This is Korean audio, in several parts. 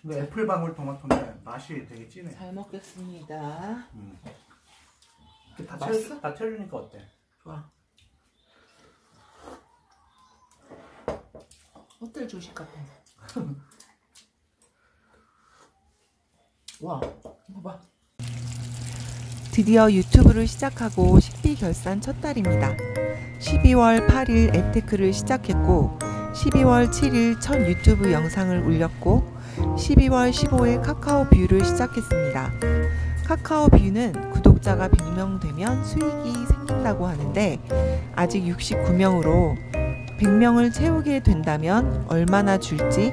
근데 애플 방울토마토인데 맛이 되게 진해. 잘 먹겠습니다. 다 채워주니까 어때? 좋아. 호텔 조식 같아. 와, 이거 봐. 드디어 유튜브를 시작하고 식비 결산 첫 달입니다. 12월 8일 앱테크를 시작했고 12월 7일 첫 유튜브 영상을 올렸고 12월 15일 카카오 뷰를 시작했습니다. 카카오 뷰는 구독자가 100명 되면 수익이 생긴다고 하는데 아직 69명으로 100명을 채우게 된다면 얼마나 줄지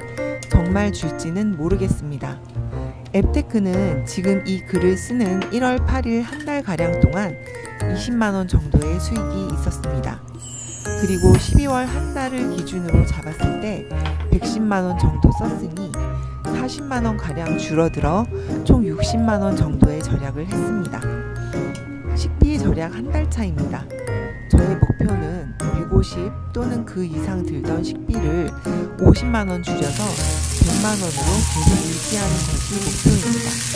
정말 줄지는 모르겠습니다. 앱테크는 지금 이 글을 쓰는 1월 8일 한 달가량 동안 20만원 정도의 수익이 있었습니다. 그리고 12월 한 달을 기준으로 잡았을 때 110만원 정도 썼으니 40만원가량 줄어들어 총 60만원 정도의 절약을 했습니다. 식비 절약 한 달 차입니다. 저의 목표는 150 또는 그 이상 들던 식비를 50만원 줄여서 100만원으로 계속 유지하는 것이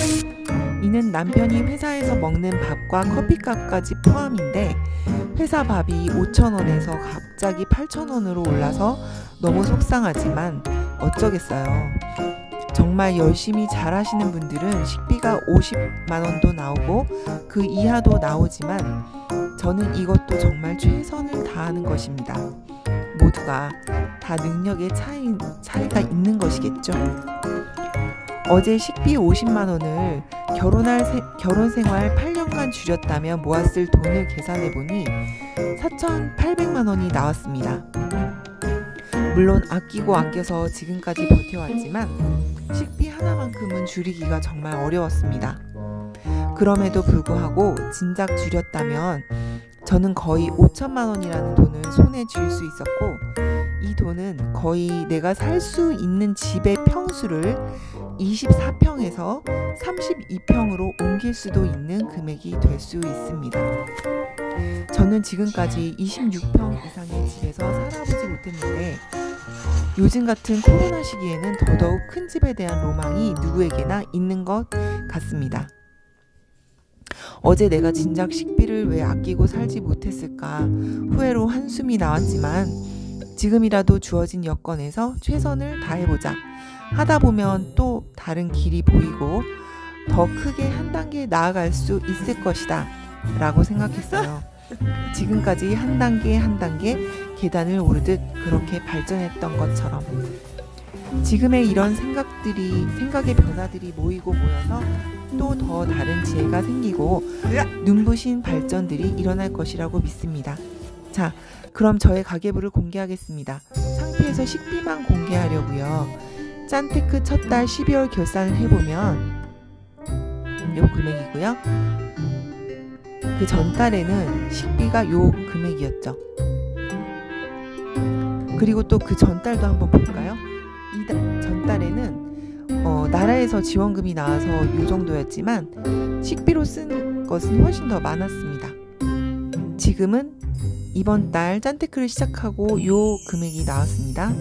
목표입니다. 이는 남편이 회사에서 먹는 밥과 커피값까지 포함인데 회사 밥이 5,000원에서 갑자기 8,000원으로 올라서 너무 속상하지만 어쩌겠어요. 정말 열심히 잘하시는 분들은 식비가 50만원도 나오고 그 이하도 나오지만 저는 이것도 정말 최선을 다하는 것입니다. 모두가 다 능력의 차이가 있는 것이겠죠. 어제 식비 50만원을 결혼 생활 8년간 줄였다면 모았을 돈을 계산해보니 4,800만원이 나왔습니다. 물론 아끼고 아껴서 지금까지 버텨왔지만 식비 하나만큼은 줄이기가 정말 어려웠습니다. 그럼에도 불구하고 진작 줄였다면 저는 거의 5천만원이라는 돈을 손에 쥘 수 있었고 이 돈은 거의 내가 살 수 있는 집의 평수를 24평에서 32평으로 옮길 수도 있는 금액이 될 수 있습니다. 저는 지금까지 26평 이상의 집에서 살아보지 못했는데 요즘 같은 코로나 시기에는 더더욱 큰 집에 대한 로망이 누구에게나 있는 것 같습니다. 어제 내가 진작 식비를 왜 아끼고 살지 못했을까 후회로 한숨이 나왔지만 지금이라도 주어진 여건에서 최선을 다해보자 하다 보면 또 다른 길이 보이고 더 크게 한 단계 나아갈 수 있을 것이다 라고 생각했어요. 지금까지 한 단계 한 단계 계단을 오르듯 그렇게 발전했던 것처럼 지금의 이런 생각의 변화들이 모이고 모여서 또 더 다른 지혜가 생기고 눈부신 발전들이 일어날 것이라고 믿습니다. 자, 그럼 저의 가계부를 공개하겠습니다. 상표에서 식비만 공개하려고요. 짠테크 첫 달 12월 결산을 해보면 요 금액이고요. 그 전달에는 식비가 요 금액이었죠. 그리고 또 그 전달도 한번 볼까요? 이 전달에는 나라에서 지원금이 나와서 요 정도였지만 식비로 쓴 것은 훨씬 더 많았습니다. 지금은 이번 달 짠테크를 시작하고 요 금액이 나왔습니다.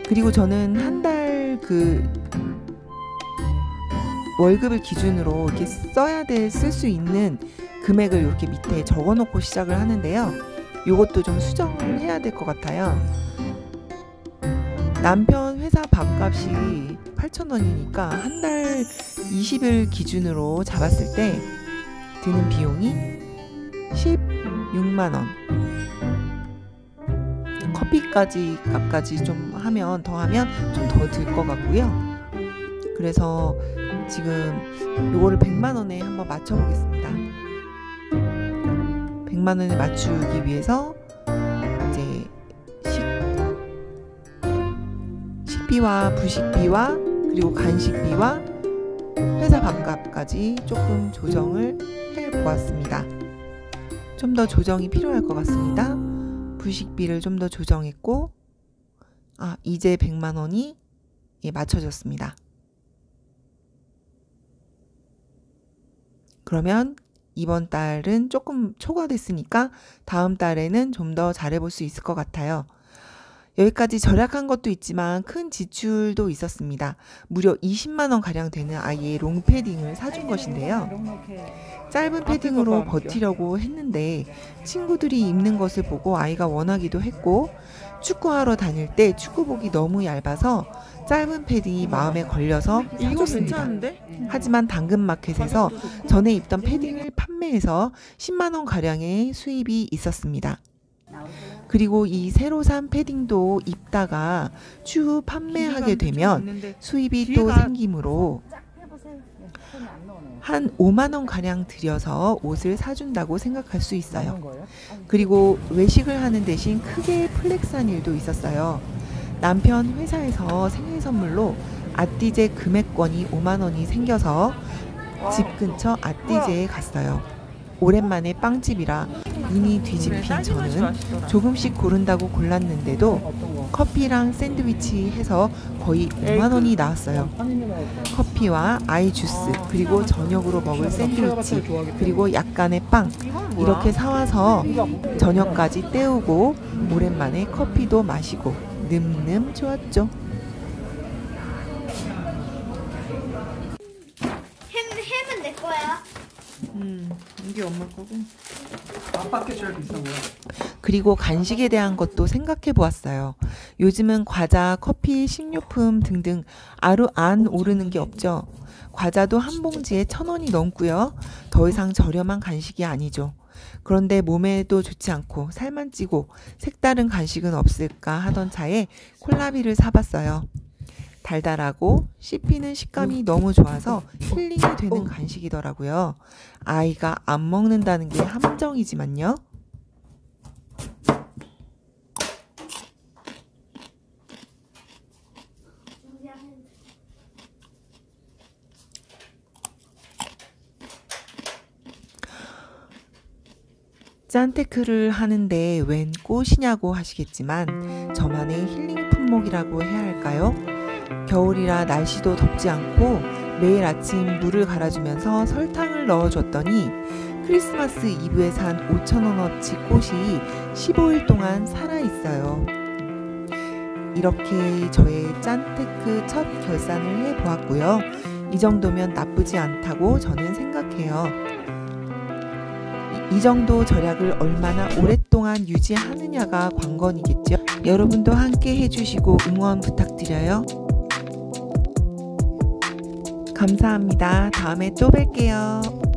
그리고 저는 한 달 그 월급을 기준으로 이렇게 쓸 수 있는 금액을 이렇게 밑에 적어 놓고 시작을 하는데요. 요것도 좀 수정을 해야 될 것 같아요. 남편 회사 밥값이 8,000원이니까 한 달 20일 기준으로 잡았을 때 드는 비용이 16만원. 커피까지 값까지 좀 하면 좀 더 들 것 같고요. 그래서 지금 요거를 100만원에 한번 맞춰 보겠습니다. 100만원에 맞추기 위해서 이제 식비와 부식비와 그리고 간식비와 회사 밥값까지 조금 조정을 해 보았습니다. 좀 더 조정이 필요할 것 같습니다. 부식비를 좀 더 조정했고 이제 100만원이 맞춰졌습니다. 그러면 이번 달은 조금 초과됐으니까 다음 달에는 좀 더 잘해볼 수 있을 것 같아요. 여기까지 절약한 것도 있지만 큰 지출도 있었습니다. 무려 20만 원 가량 되는 아이의 롱 패딩을 사준 것인데요. 짧은 패딩으로 버티려고 했는데 친구들이 입는 것을 보고 아이가 원하기도 했고, 축구하러 다닐 때 축구복이 너무 얇아서 짧은 패딩이 마음에 걸려서 사줬습니다. 하지만 당근마켓에서 전에 입던 패딩을 판매해서 10만 원 가량의 수입이 있었습니다. 그리고 이 새로 산 패딩도 입다가 추후 판매하게 되면 수입이 또 생기므로 한 5만 원 가량 들여서 옷을 사준다고 생각할 수 있어요. 그리고 외식을 하는 대신 크게 플렉스한 일도 있었어요. 남편 회사에서 생일 선물로 아띠제 금액권이 5만 원이 생겨서 집 근처 아띠제에 갔어요. 오랜만에 빵집이라 눈이 뒤집힌 저는 조금씩 고른다고 골랐는데도 커피랑 샌드위치 해서 거의 5만 원이 나왔어요. 커피와 아이 주스, 그리고 저녁으로 먹을 샌드위치, 그리고 약간의 빵, 이렇게 사와서 저녁까지 때우고 오랜만에 커피도 마시고 늠름 좋았죠. 햄은 내 거야. 이게 엄마 거고. 아빠께 제일 비싼 거야. 그리고 간식에 대한 것도 생각해 보았어요. 요즘은 과자, 커피, 식료품 등등 안 오르는 게 없죠. 과자도 한 봉지에 1,000원이 넘고요. 더 이상 저렴한 간식이 아니죠. 그런데 몸에도 좋지 않고 살만 찌고 색다른 간식은 없을까 하던 차에 콜라비를 사봤어요. 달달하고 씹히는 식감이 너무 좋아서 힐링이 되는 간식이더라고요. 아이가 안 먹는다는 게 함정이지만요. 짠테크를 하는데 웬 꽃이냐고 하시겠지만 저만의 힐링 품목이라고 해야 할까요? 겨울이라 날씨도 덥지 않고 매일 아침 물을 갈아주면서 설탕을 넣어줬더니 크리스마스 이브에 산 5,000원어치 꽃이 15일 동안 살아있어요. 이렇게 저의 짠테크 첫 결산을 해보았고요. 이 정도면 나쁘지 않다고 저는 생각해요. 이 정도 절약을 얼마나 오랫동안 유지하느냐가 관건이겠죠. 여러분도 함께 해주시고 응원 부탁드려요. 감사합니다. 다음에 또 뵐게요.